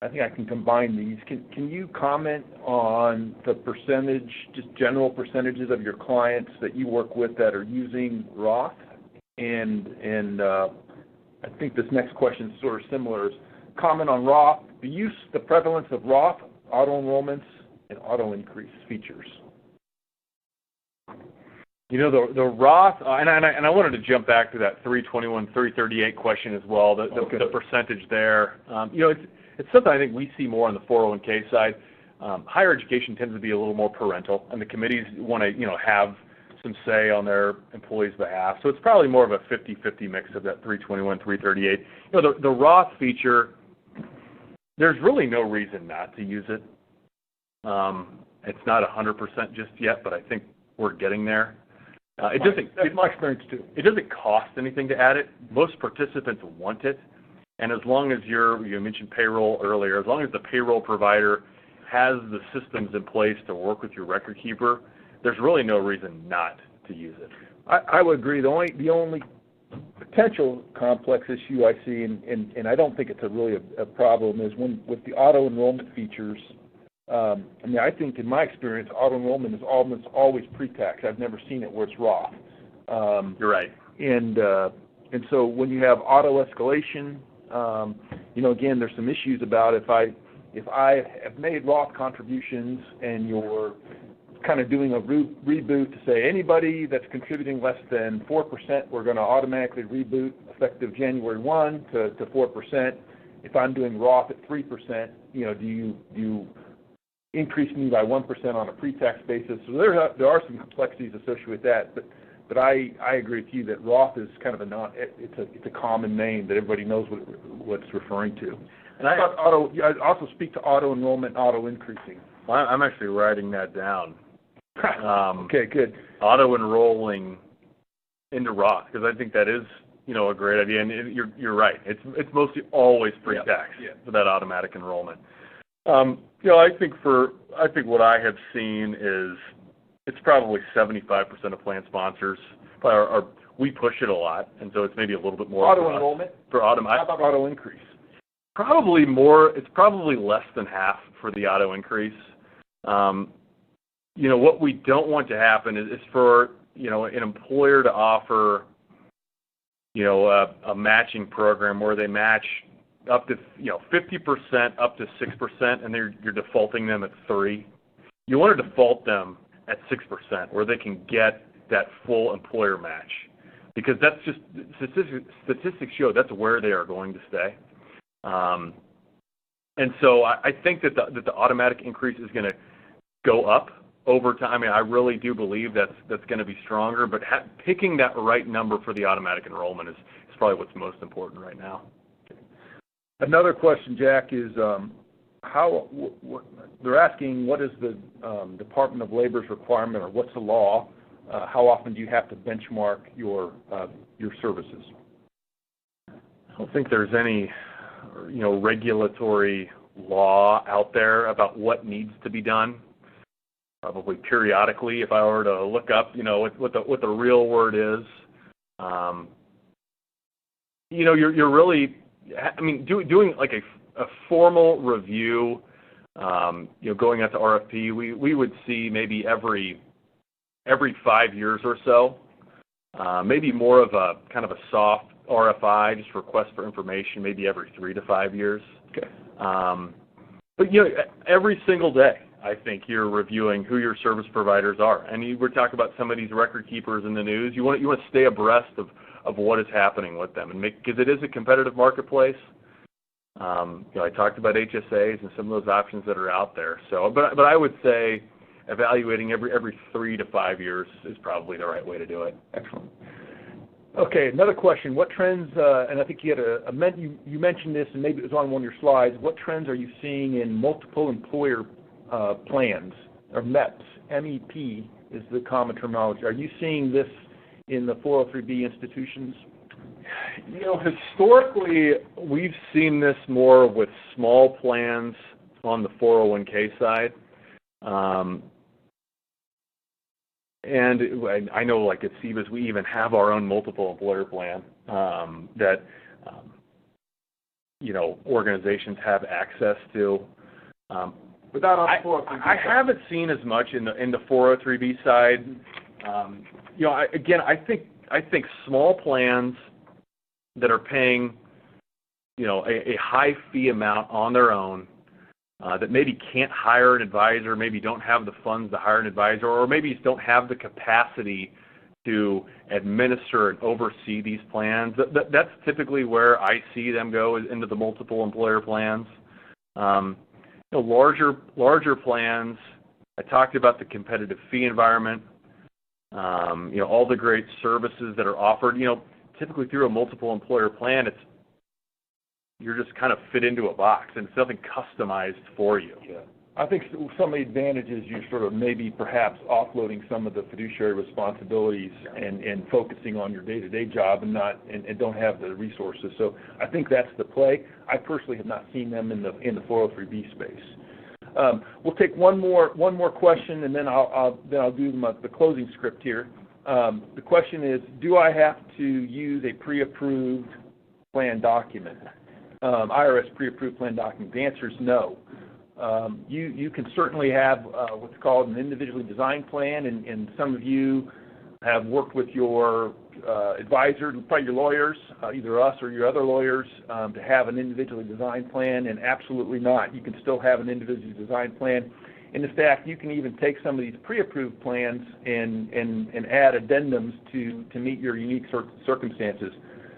I think I can combine these. Can you comment on the percentage, just general percentages of your clients that you work with that are using Roth? And I think this next question is sort of similar. Comment on Roth, the prevalence of Roth, auto enrollments, and auto increase features. The Roth, and I wanted to jump back to that 321, 338 question as well, the percentage there. It's something I think we see more on the 401k side. Higher education tends to be a little more parental, and the committees want to, have some say on their employees' behalf. So it's probably more of a 50-50 mix of that 321, 338. The Roth feature, there's really no reason not to use it. It's not 100% just yet, but I think we're getting there. That's my experience too. It doesn't cost anything to add it. Most participants want it. And as long as you mentioned payroll earlier, as long as the payroll provider has the systems in place to work with your record keeper, there's really no reason not to use it. I would agree. The only potential complex issue I see, and I don't think it's really a problem, is with the auto enrollment features. I think in my experience, auto enrollment is almost always pre-tax. I've never seen it where it's Roth. You're right. And so when you have auto escalation, again, there's some issues about if I have made Roth contributions and you're kind of doing a reboot to say anybody that's contributing less than 4%, we're going to automatically reboot effective January 1 to 4%. If I'm doing Roth at 3%, do you increase me by 1% on a pre-tax basis? So there are some complexities associated with that, but I agree with you that Roth is kind of it's a common name that everybody knows what it's referring to. And I also speak to auto enrollment, auto increasing. Well, I'm actually writing that down. Okay, good. Auto enrolling into Roth, because I think that is a great idea, and you're right. It's mostly always pre-tax for that automatic enrollment. I think what I have seen is it's probably 75% of plan sponsors we push it a lot, and so it's maybe a little bit more auto enrollment for auto. How about auto increase? Probably more. It's probably less than half for the auto increase. What we don't want to happen is for an employer to offer a matching program where they match up to 50% up to 6%, and you're defaulting them at 3%. You want to default them at 6%, where they can get that full employer match, because that's just statistics show that's where they are going to stay. And so I think that the automatic increase is going to go up over time. I mean, I really do believe that's going to be stronger, but picking that right number for the automatic enrollment is probably what's most important right now. Another question, Jack, is they're asking what is the Department of Labor's requirement, or what's the law? How often do you have to benchmark your services? I don't think there's any, regulatory law out there about what needs to be done. Probably periodically, if I were to look up, what the real word is, you're really, doing like a formal review, going out to RFP, we would see maybe every 5 years or so, maybe more of a kind of a soft RFI, just request for information, maybe every 3 to 5 years. Okay. But every single day, I think you're reviewing who your service providers are, and we're talking about some of these record keepers in the news. You want to stay abreast of what is happening with them, and because it is a competitive marketplace. I talked about HSAs and some of those options that are out there. So, but I would say evaluating every 3 to 5 years is probably the right way to do it. Excellent. Okay, another question. What trends, and I think you had you mentioned this, and maybe it was on one of your slides, what trends are you seeing in multiple employer plans, or MEPs? MEP is the common terminology. Are you seeing this in the 403B institutions? Historically, we've seen this more with small plans on the 401k side. And I know, like at CBIS, we even have our own multiple employer plan that organizations have access to. But not on the 403B I haven't seen as much in the 403B side. I think small plans that are paying, a high fee amount on their own, that maybe can't hire an advisor, maybe don't have the funds to hire an advisor, or maybe just don't have the capacity to administer and oversee these plans. That's typically where I see them go, into the multiple employer plans. Larger plans, I talked about the competitive fee environment, all the great services that are offered. Typically through a multiple employer plan, you're just kind of fit into a box, and it's nothing customized for you. Yeah. I think some of the advantages, you're sort of maybe perhaps offloading some of the fiduciary responsibilities and focusing on your day-to-day job and don't have the resources. So I think that's the play. I personally have not seen them in the 403B space. We'll take one more question, and then I'll do the closing script here. The question is, do I have to use a pre-approved plan document? IRS pre-approved plan document? The answer is no. You can certainly have what's called an individually designed plan, and some of you have worked with your advisor, probably your lawyers, either us or your other lawyers, to have an individually designed plan, and absolutely not. You can still have an individually designed plan. And in fact, you can even take some of these pre-approved plans and add addendums to meet your unique circumstances.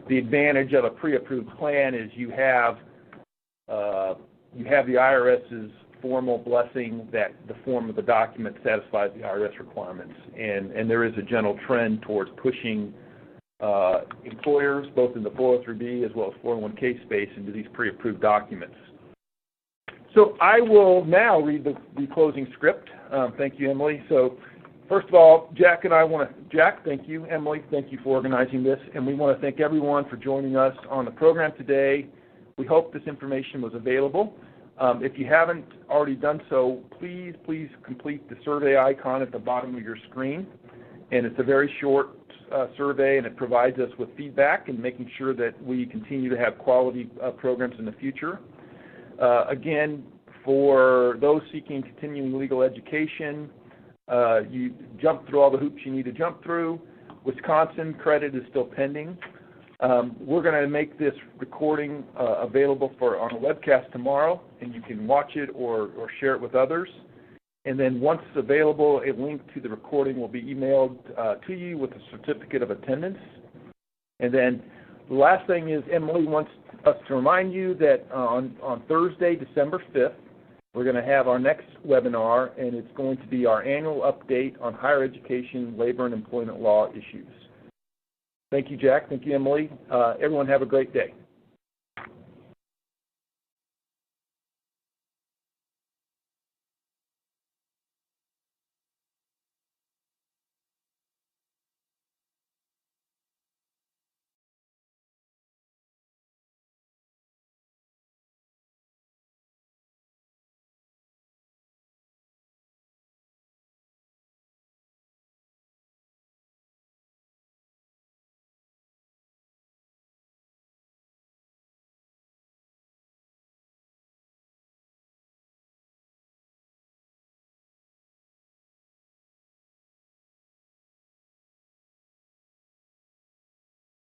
The advantage of a pre-approved plan is you have the IRS's formal blessing that the form of the document satisfies the IRS requirements, and there is a general trend towards pushing employers, both in the 403B as well as 401k space, into these pre-approved documents. So I will now read the closing script. Thank you, Emily. So first of all, Jack, thank you. Emily, thank you for organizing this, and we want to thank everyone for joining us on the program today. We hope this information was available. If you haven't already done so, please complete the survey icon at the bottom of your screen. And it's a very short survey, and it provides us with feedback and making sure that we continue to have quality programs in the future. Again, for those seeking continuing legal education, you jump through all the hoops you need to jump through. Wisconsin credit is still pending. We're going to make this recording available on a webcast tomorrow, and you can watch it or share it with others. And then once it's available, a link to the recording will be emailed to you with a certificate of attendance. And then the last thing is Emily wants to remind you that on Thursday, December 5th, we're going to have our next webinar, and it's going to be our annual update on higher education, labor, and employment law issues. Thank you, Jack. Thank you, Emily. Everyone have a great day.